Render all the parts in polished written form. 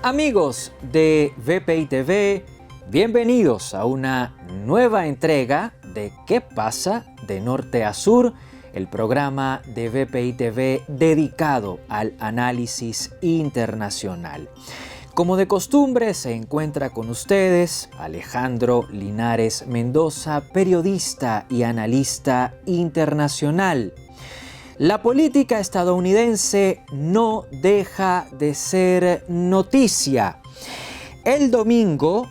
Amigos de VPI TV, bienvenidos a una nueva entrega de ¿Qué pasa de norte a sur? El programa de VPI TV dedicado al análisis internacional. Como de costumbre, se encuentra con ustedes Alejandro Linares Mendoza, periodista y analista internacional. La política estadounidense no deja de ser noticia. El domingo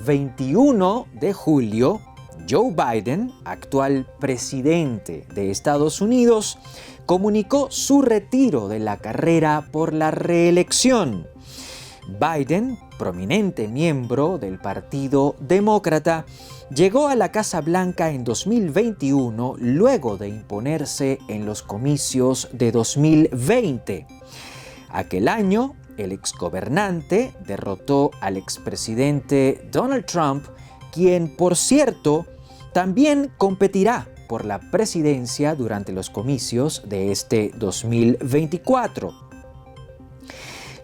21 de julio, Joe Biden, actual presidente de Estados Unidos, comunicó su retiro de la carrera por la reelección. Biden, prominente miembro del Partido Demócrata, llegó a la Casa Blanca en 2021 luego de imponerse en los comicios de 2020. Aquel año, el exgobernante derrotó al expresidente Donald Trump, quien, por cierto, también competirá por la presidencia durante los comicios de este 2024.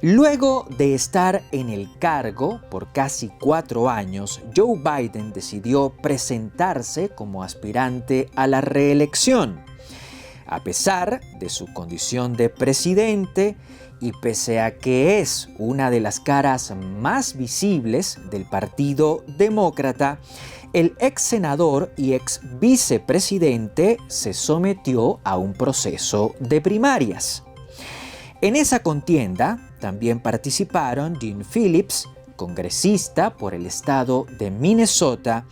Luego de estar en el cargo por casi 4 años, Joe Biden decidió presentarse como aspirante a la reelección. A pesar de su condición de presidente y pese a que es una de las caras más visibles del Partido Demócrata, el ex senador y ex vicepresidente se sometió a un proceso de primarias. En esa contienda también participaron Dean Phillips, congresista por el estado de Minnesota,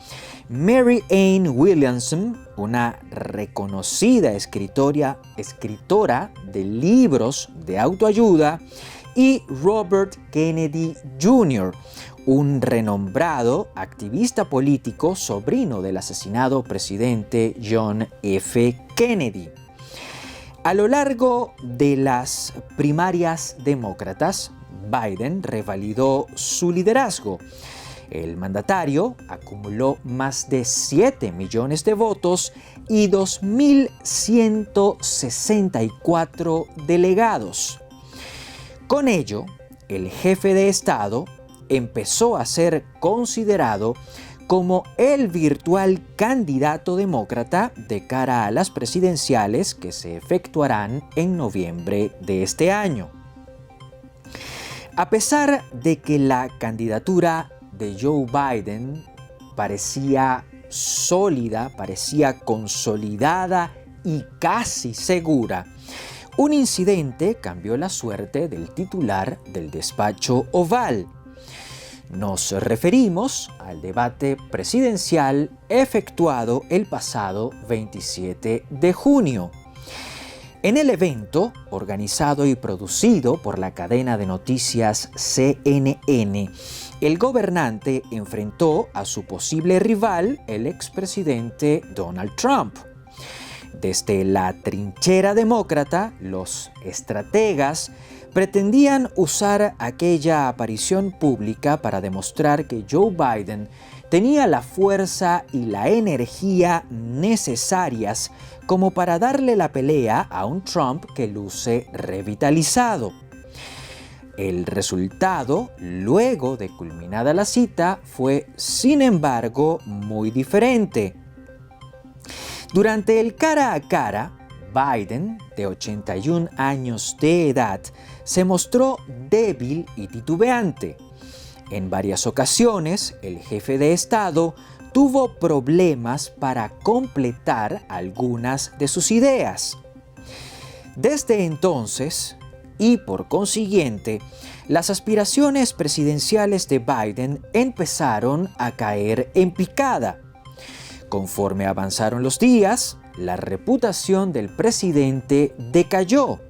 Mary Ann Williamson, una reconocida escritora de libros de autoayuda, y Robert Kennedy Jr., un renombrado activista político sobrino del asesinado presidente John F. Kennedy. A lo largo de las primarias demócratas, Biden revalidó su liderazgo. El mandatario acumuló más de 7 millones de votos y 2.164 delegados. Con ello, el jefe de Estado empezó a ser considerado como el virtual candidato demócrata de cara a las presidenciales que se efectuarán en noviembre de este año. A pesar de que la candidatura de Joe Biden parecía sólida, parecía consolidada y casi segura, un incidente cambió la suerte del titular del despacho oval. Nos referimos al debate presidencial efectuado el pasado 27 de junio. En el evento, organizado y producido por la cadena de noticias CNN, el gobernante enfrentó a su posible rival, el expresidente Donald Trump. Desde la trinchera demócrata, los estrategas pretendían usar aquella aparición pública para demostrar que Joe Biden tenía la fuerza y la energía necesarias como para darle la pelea a un Trump que luce revitalizado. El resultado, luego de culminada la cita, fue, sin embargo, muy diferente. Durante el cara a cara, Biden, de 81 años de edad, se mostró débil y titubeante. En varias ocasiones, el jefe de Estado tuvo problemas para completar algunas de sus ideas. Desde entonces, y por consiguiente, las aspiraciones presidenciales de Biden empezaron a caer en picada. Conforme avanzaron los días, la reputación del presidente decayó.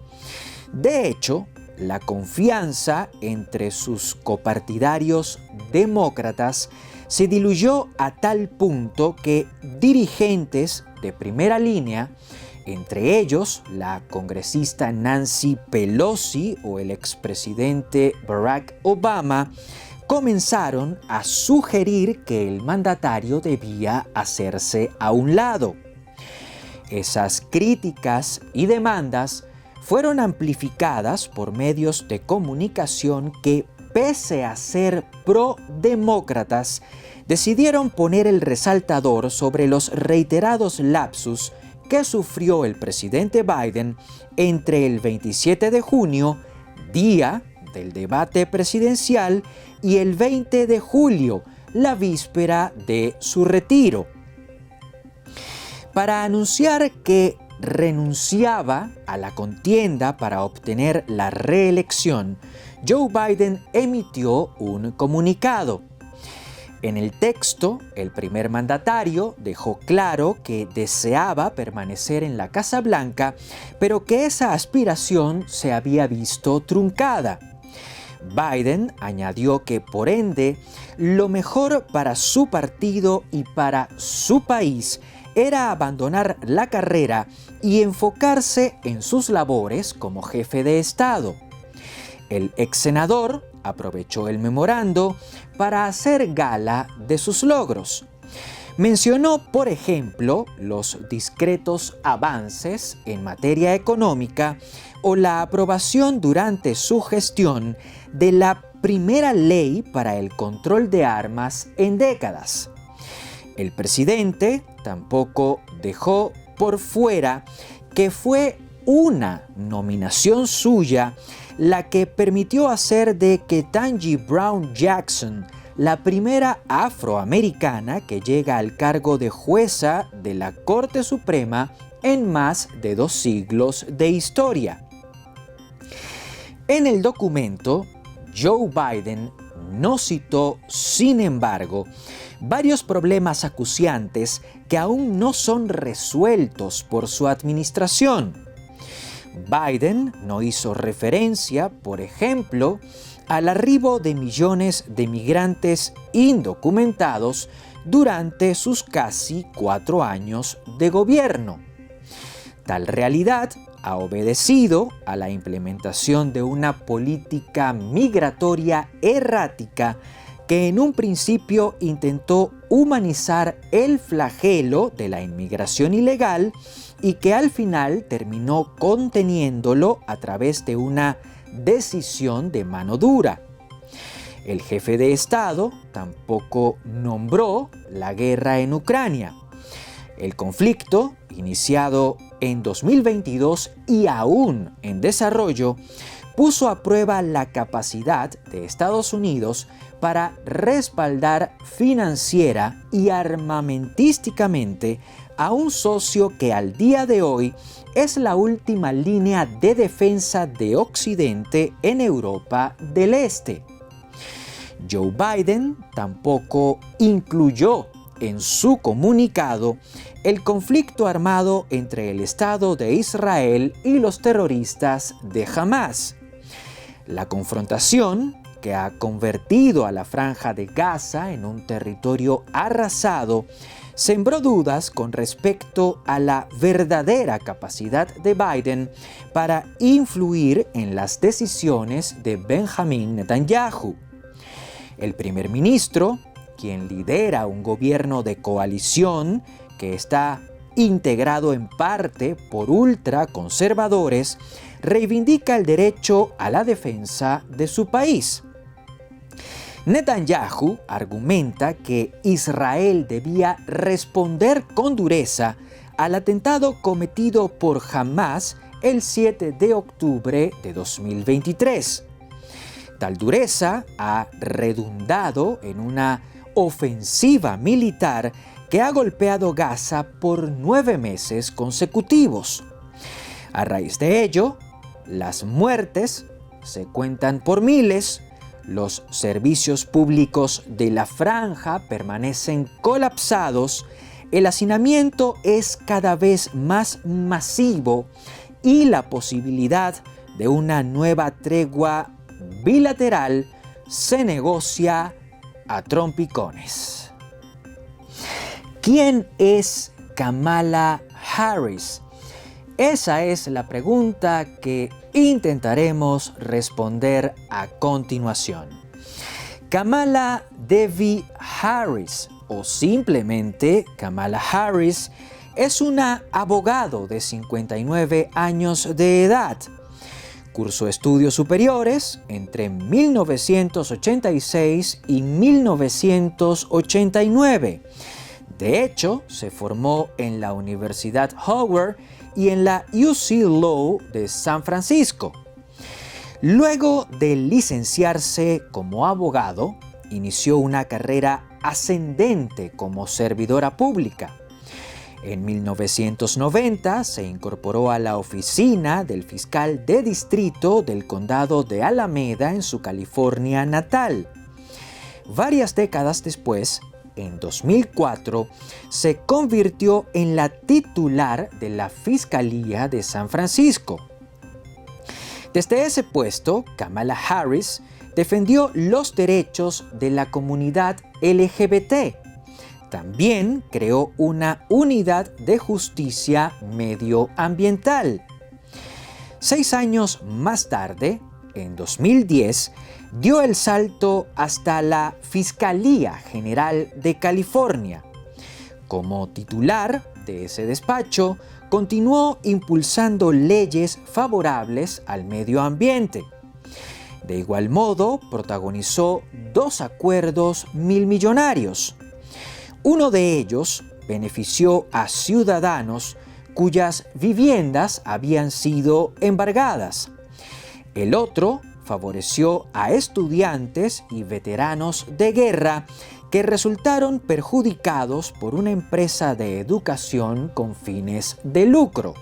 De hecho, la confianza entre sus copartidarios demócratas se diluyó a tal punto que dirigentes de primera línea, entre ellos la congresista Nancy Pelosi o el expresidente Barack Obama, comenzaron a sugerir que el mandatario debía hacerse a un lado. Esas críticas y demandas fueron amplificadas por medios de comunicación que pese a ser pro-demócratas, decidieron poner el resaltador sobre los reiterados lapsus que sufrió el presidente Biden entre el 27 de junio, día del debate presidencial, y el 20 de julio, la víspera de su retiro. Para anunciar que renunciaba a la contienda para obtener la reelección, Joe Biden emitió un comunicado. En el texto, el primer mandatario dejó claro que deseaba permanecer en la Casa Blanca, pero que esa aspiración se había visto truncada. Biden añadió que, por ende, lo mejor para su partido y para su país era abandonar la carrera y enfocarse en sus labores como jefe de Estado. El ex senador aprovechó el memorando para hacer gala de sus logros. Mencionó, por ejemplo, los discretos avances en materia económica o la aprobación durante su gestión de la primera ley para el control de armas en décadas. El presidente tampoco dejó por fuera que fue una nominación suya la que permitió hacer de Ketanji Brown Jackson la primera afroamericana que llega al cargo de jueza de la Corte Suprema en más de 2 siglos de historia. En el documento, Joe Biden no citó, sin embargo, varios problemas acuciantes que aún no son resueltos por su administración. Biden no hizo referencia, por ejemplo, al arribo de millones de migrantes indocumentados durante sus casi 4 años de gobierno. Tal realidad ha obedecido a la implementación de una política migratoria errática que en un principio intentó humanizar el flagelo de la inmigración ilegal y que al final terminó conteniéndolo a través de una decisión de mano dura. El jefe de Estado tampoco nombró la guerra en Ucrania. El conflicto, iniciado en 2022 y aún en desarrollo, puso a prueba la capacidad de Estados Unidos para respaldar financiera y armamentísticamente a un socio que al día de hoy es la última línea de defensa de Occidente en Europa del Este. Joe Biden tampoco incluyó en su comunicado el conflicto armado entre el Estado de Israel y los terroristas de Hamás. La confrontación, que ha convertido a la Franja de Gaza en un territorio arrasado, sembró dudas con respecto a la verdadera capacidad de Biden para influir en las decisiones de Benjamin Netanyahu. El primer ministro, quien lidera un gobierno de coalición que está integrado en parte por ultraconservadores, reivindica el derecho a la defensa de su país. Netanyahu argumenta que Israel debía responder con dureza al atentado cometido por Hamás el 7 de octubre de 2023. Tal dureza ha redundado en una ofensiva militar que ha golpeado Gaza por 9 meses consecutivos. A raíz de ello, las muertes se cuentan por miles, los servicios públicos de la franja permanecen colapsados, el hacinamiento es cada vez más masivo y la posibilidad de una nueva tregua bilateral se negocia a trompicones. ¿Quién es Kamala Harris? Esa es la pregunta que intentaremos responder a continuación. Kamala Devi Harris, o simplemente Kamala Harris, es una abogado de 59 años de edad. cursó estudios superiores entre 1986 y 1989. De hecho, se formó en la Universidad Howard y en la UC Law de San Francisco. Luego de licenciarse como abogado, inició una carrera ascendente como servidora pública. En 1990 se incorporó a la oficina del fiscal de distrito del condado de Alameda en su California natal. Varias décadas después, en 2004, se convirtió en la titular de la Fiscalía de San Francisco. Desde ese puesto, Kamala Harris defendió los derechos de la comunidad LGBT. También creó una unidad de justicia medioambiental. 6 años más tarde, en 2010, dio el salto hasta la Fiscalía General de California. Como titular de ese despacho, continuó impulsando leyes favorables al medio ambiente. De igual modo, protagonizó 2 acuerdos milmillonarios. Uno de ellos benefició a ciudadanos cuyas viviendas habían sido embargadas. El otro favoreció a estudiantes y veteranos de guerra que resultaron perjudicados por una empresa de educación con fines de lucro.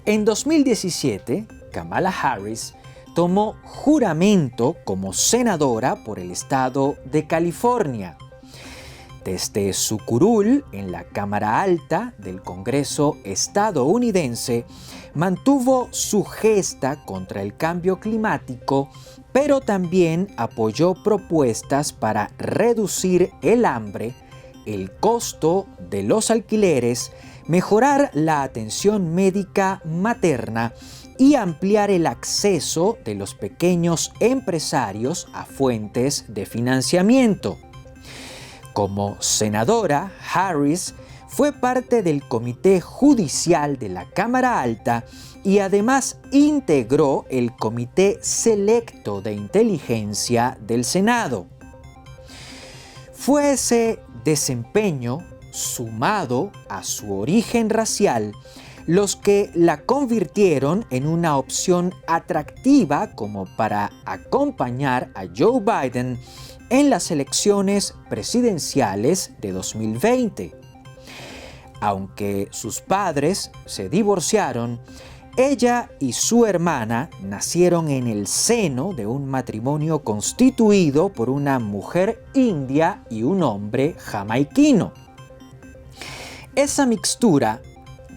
En 2017, Kamala Harris tomó juramento como senadora por el estado de California. Desde su curul en la Cámara Alta del Congreso estadounidense, mantuvo su gesta contra el cambio climático, pero también apoyó propuestas para reducir el hambre, el costo de los alquileres, mejorar la atención médica materna y ampliar el acceso de los pequeños empresarios a fuentes de financiamiento. Como senadora, Harris fue parte del Comité Judicial de la Cámara Alta y además integró el Comité Selecto de Inteligencia del Senado. Fue ese desempeño, sumado a su origen racial, los que la convirtieron en una opción atractiva como para acompañar a Joe Biden en las elecciones presidenciales de 2020. Aunque sus padres se divorciaron, ella y su hermana nacieron en el seno de un matrimonio constituido por una mujer india y un hombre jamaiquino. Esa mixtura,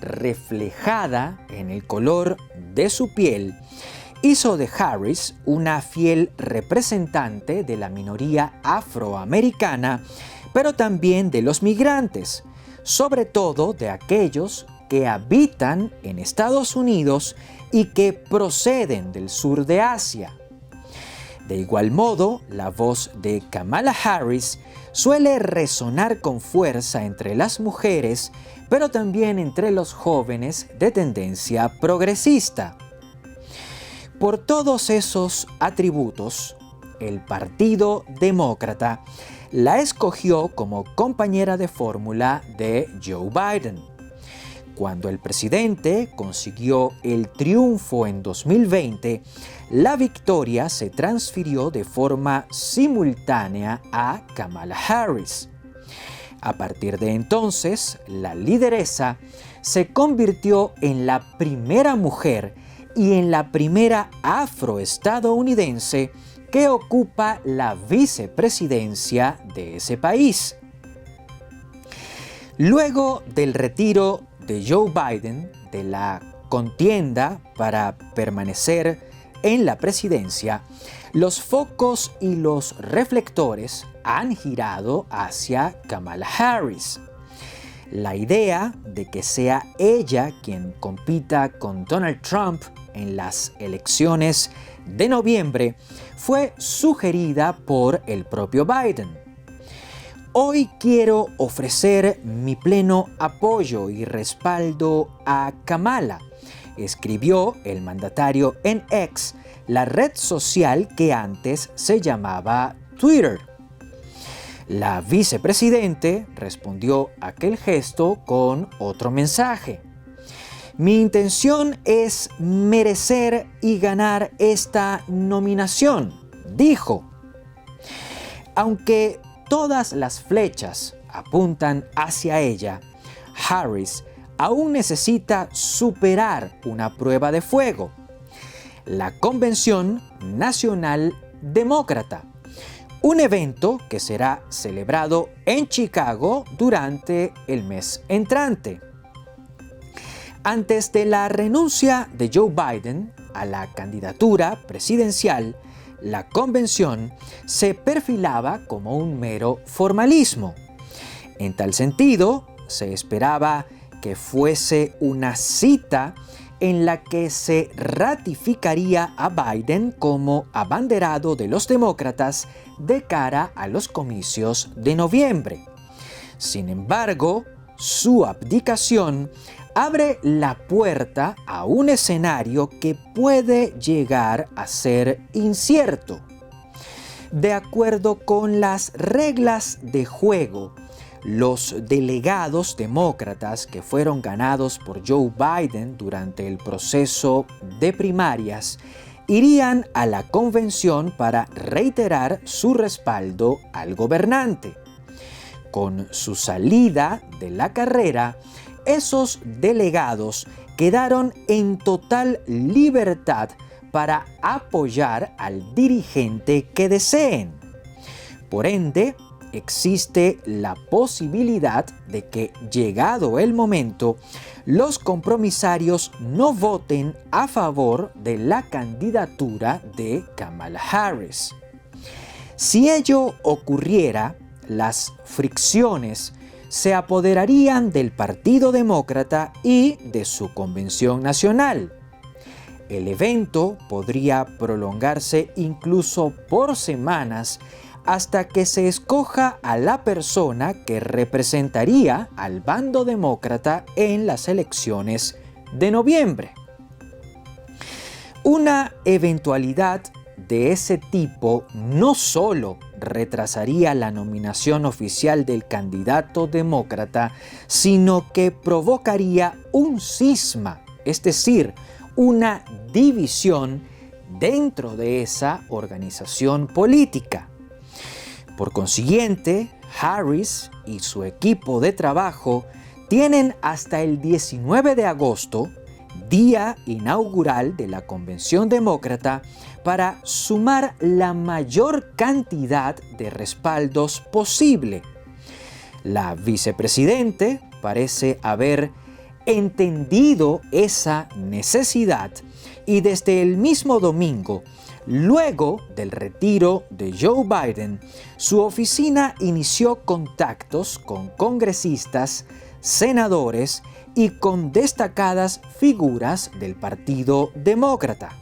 reflejada en el color de su piel, hizo de Harris una fiel representante de la minoría afroamericana, pero también de los migrantes, sobre todo de aquellos que habitan en Estados Unidos y que proceden del sur de Asia. De igual modo, la voz de Kamala Harris suele resonar con fuerza entre las mujeres, pero también entre los jóvenes de tendencia progresista. Por todos esos atributos, el Partido Demócrata la escogió como compañera de fórmula de Joe Biden. Cuando el presidente consiguió el triunfo en 2020, la victoria se transfirió de forma simultánea a Kamala Harris. A partir de entonces, la lideresa se convirtió en la primera mujer y en la primera afroestadounidense que ocupa la vicepresidencia de ese país. Luego del retiro de Joe Biden de la contienda para permanecer en la presidencia, los focos y los reflectores han girado hacia Kamala Harris. La idea de que sea ella quien compita con Donald Trump en las elecciones de noviembre fue sugerida por el propio Biden. Hoy quiero ofrecer mi pleno apoyo y respaldo a Kamala, escribió el mandatario en X, la red social que antes se llamaba Twitter. La vicepresidente respondió a aquel gesto con otro mensaje. Mi intención es merecer y ganar esta nominación, dijo. Aunque todas las flechas apuntan hacia ella, Harris aún necesita superar una prueba de fuego: la Convención Nacional Demócrata, un evento que será celebrado en Chicago durante el mes entrante. Antes de la renuncia de Joe Biden a la candidatura presidencial, la convención se perfilaba como un mero formalismo. En tal sentido, se esperaba que fuese una cita en la que se ratificaría a Biden como abanderado de los demócratas de cara a los comicios de noviembre. Sin embargo, su abdicación abre la puerta a un escenario que puede llegar a ser incierto. De acuerdo con las reglas de juego, los delegados demócratas que fueron ganados por Joe Biden durante el proceso de primarias irían a la convención para reiterar su respaldo al gobernante. Con su salida de la carrera, esos delegados quedaron en total libertad para apoyar al dirigente que deseen. Por ende, existe la posibilidad de que, llegado el momento, los compromisarios no voten a favor de la candidatura de Kamala Harris. Si ello ocurriera, las fricciones se apoderarían del Partido Demócrata y de su convención nacional. El evento podría prolongarse incluso por semanas hasta que se escoja a la persona que representaría al bando demócrata en las elecciones de noviembre. Una eventualidad de ese tipo no solo retrasaría la nominación oficial del candidato demócrata, sino que provocaría un cisma, es decir, una división dentro de esa organización política. Por consiguiente, Harris y su equipo de trabajo tienen hasta el 19 de agosto, día inaugural de la Convención Demócrata, para sumar la mayor cantidad de respaldos posible. La vicepresidente parece haber entendido esa necesidad y desde el mismo domingo, luego del retiro de Joe Biden, su oficina inició contactos con congresistas, senadores y con destacadas figuras del Partido Demócrata.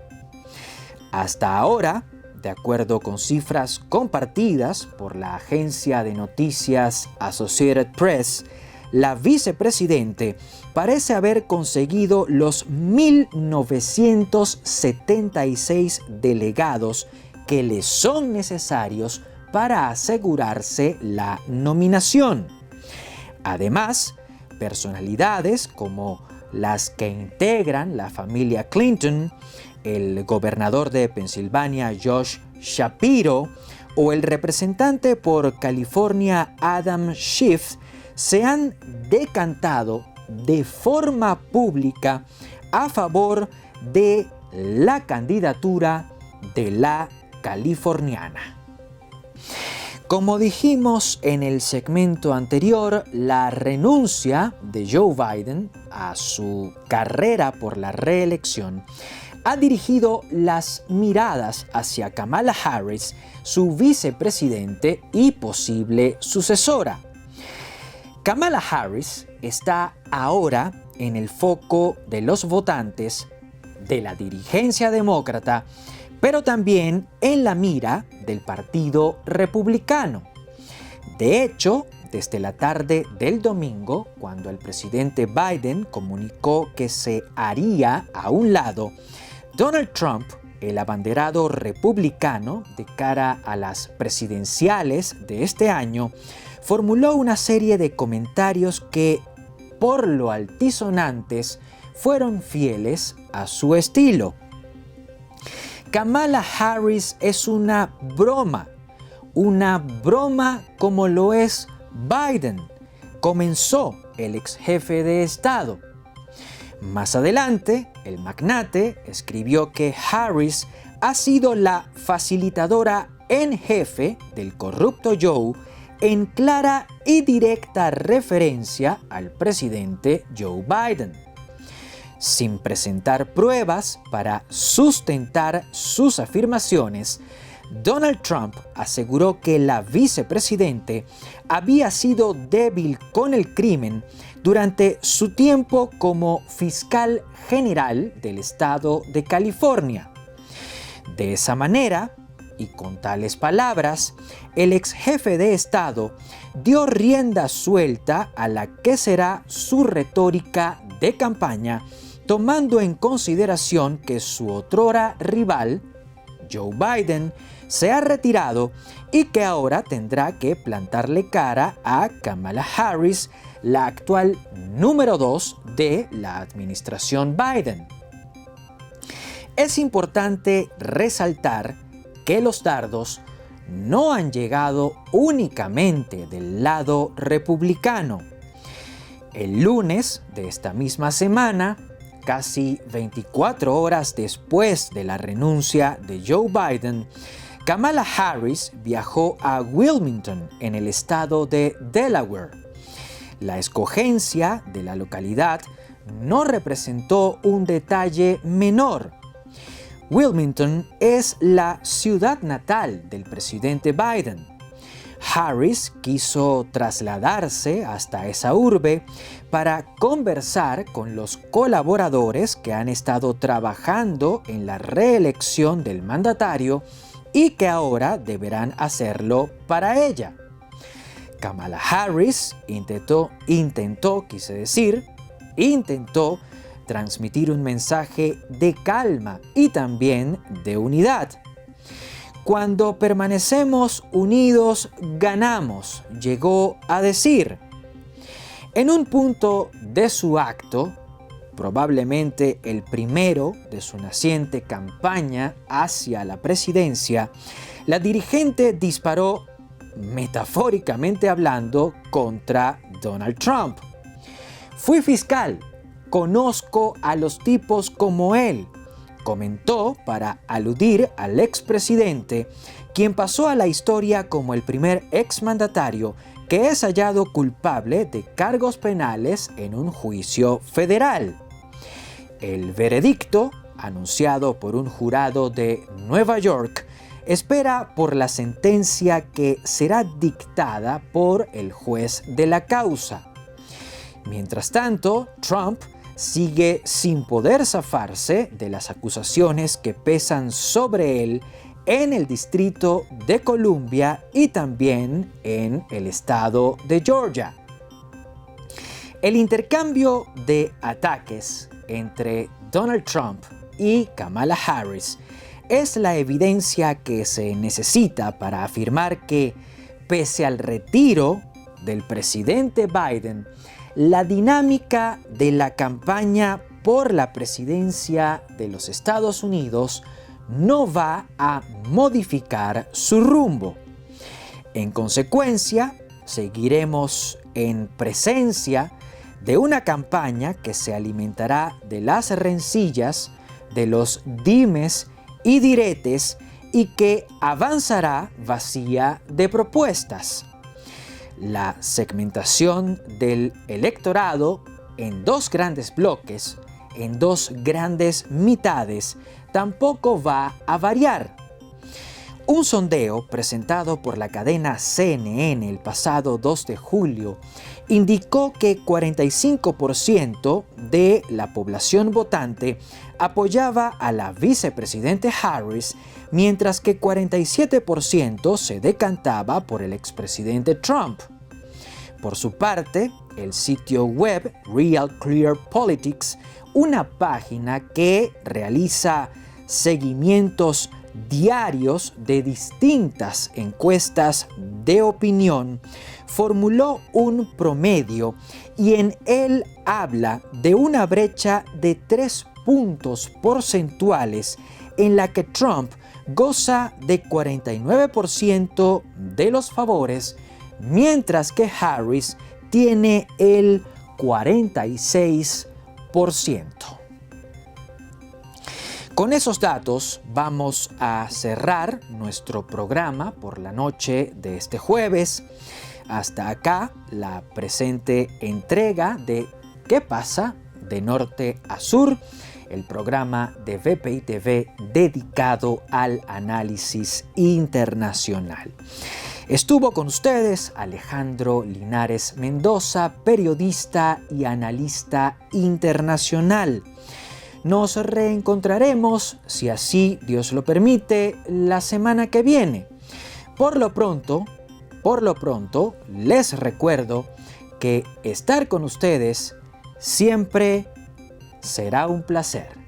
Hasta ahora, de acuerdo con cifras compartidas por la agencia de noticias Associated Press, la vicepresidente parece haber conseguido los 1.976 delegados que le son necesarios para asegurarse la nominación. Además, personalidades como las que integran la familia Clinton, el gobernador de Pensilvania Josh Shapiro o el representante por California Adam Schiff se han decantado de forma pública a favor de la candidatura de la californiana. Como dijimos en el segmento anterior, la renuncia de Joe Biden a su carrera por la reelección ha dirigido las miradas hacia Kamala Harris, su vicepresidente y posible sucesora. Kamala Harris está ahora en el foco de los votantes, de la dirigencia demócrata, pero también en la mira del Partido Republicano. De hecho, desde la tarde del domingo, cuando el presidente Biden comunicó que se haría a un lado, Donald Trump, el abanderado republicano de cara a las presidenciales de este año, formuló una serie de comentarios que, por lo altisonantes, fueron fieles a su estilo. Kamala Harris es una broma como lo es Biden, comenzó el ex jefe de Estado. Más adelante, el magnate escribió que Harris ha sido la facilitadora en jefe del corrupto Joe, en clara y directa referencia al presidente Joe Biden. Sin presentar pruebas para sustentar sus afirmaciones, Donald Trump aseguró que la vicepresidente había sido débil con el crimen durante su tiempo como fiscal general del estado de California. De esa manera, y con tales palabras, el ex jefe de Estado dio rienda suelta a la que será su retórica de campaña, tomando en consideración que su otrora rival, Joe Biden, se ha retirado y que ahora tendrá que plantarle cara a Kamala Harris, la actual número 2 de la administración Biden. Es importante resaltar que los dardos no han llegado únicamente del lado republicano. El lunes de esta misma semana, casi 24 horas después de la renuncia de Joe Biden, Kamala Harris viajó a Wilmington, en el estado de Delaware. La escogencia de la localidad no representó un detalle menor. Wilmington es la ciudad natal del presidente Biden. Harris quiso trasladarse hasta esa urbe para conversar con los colaboradores que han estado trabajando en la reelección del mandatario y que ahora deberán hacerlo para ella. Kamala Harris intentó transmitir un mensaje de calma y también de unidad. Cuando permanecemos unidos, ganamos, llegó a decir. En un punto de su acto, probablemente el primero de su naciente campaña hacia la presidencia, la dirigente disparó, metafóricamente hablando, contra Donald Trump. Fui fiscal. Conozco a los tipos como él, comentó para aludir al expresidente, quien pasó a la historia como el primer exmandatario que es hallado culpable de cargos penales en un juicio federal. El veredicto, anunciado por un jurado de Nueva York, espera por la sentencia que será dictada por el juez de la causa. Mientras tanto, Trump sigue sin poder zafarse de las acusaciones que pesan sobre él en el Distrito de Columbia y también en el estado de Georgia. El intercambio de ataques entre Donald Trump y Kamala Harris es la evidencia que se necesita para afirmar que, pese al retiro del presidente Biden, la dinámica de la campaña por la presidencia de los Estados Unidos no va a modificar su rumbo. En consecuencia, seguiremos en presencia de una campaña que se alimentará de las rencillas, de los dimes y diretes y que avanzará vacía de propuestas. La segmentación del electorado en dos grandes bloques, en dos grandes mitades, tampoco va a variar. Un sondeo presentado por la cadena CNN el pasado 2 de julio indicó que 45% de la población votante apoyaba a la vicepresidente Harris, mientras que 47% se decantaba por el expresidente Trump. Por su parte, el sitio web Real Clear Politics, una página que realiza seguimientos diarios de distintas encuestas de opinión, formuló un promedio y en él habla de una brecha de 3 puntos porcentuales en la que Trump goza de 49% de los favores, mientras que Harris tiene el 46%. Con esos datos vamos a cerrar nuestro programa por la noche de este jueves. Hasta acá la presente entrega de ¿Qué pasa? De norte a sur, el programa de VPI TV dedicado al análisis internacional. Estuvo con ustedes Alejandro Linares Mendoza, periodista y analista internacional. Nos reencontraremos, si así Dios lo permite, la semana que viene. Por lo pronto, les recuerdo que estar con ustedes siempre será un placer.